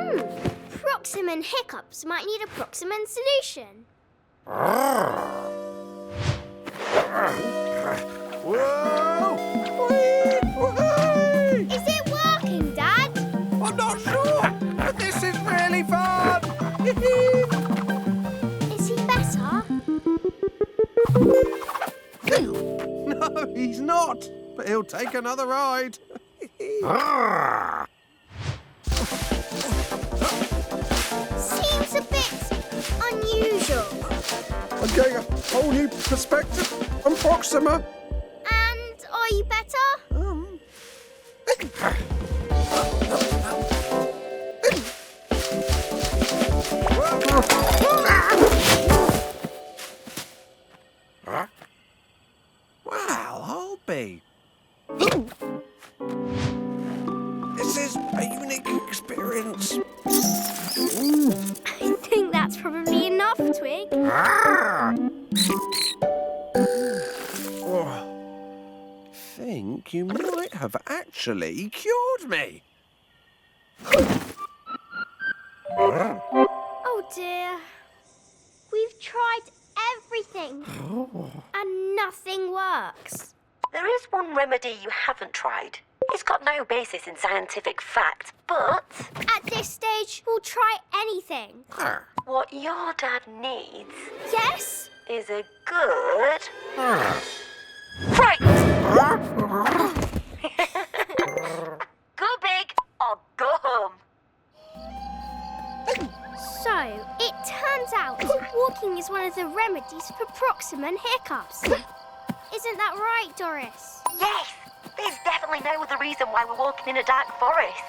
Proximan Hiccups might need a Proximan solution. Whoa! Whee! Whee! Is it working, Dad? I'm not sure, but this is really fun! Is he better? No, he's not, but he'll take another ride. Seems a bit unusual. I'm getting a whole new perspective on Proxima. And are you better? Well, I'll be. This is a unique experience. I think that's probably enough, Twig. Oh, I think you might have actually cured me. Oh dear. We've tried everything and nothing works. There is one remedy you haven't tried. It's got no basis in scientific fact, but At this stage, we'll try anything. what your dad needs Yes? is a good fright. Go big or go home. So, it turns out walking is one of the remedies for Proximan Hiccups. Isn't that right, Doris? Yes, there's definitely no other reason why we're walking in a dark forest.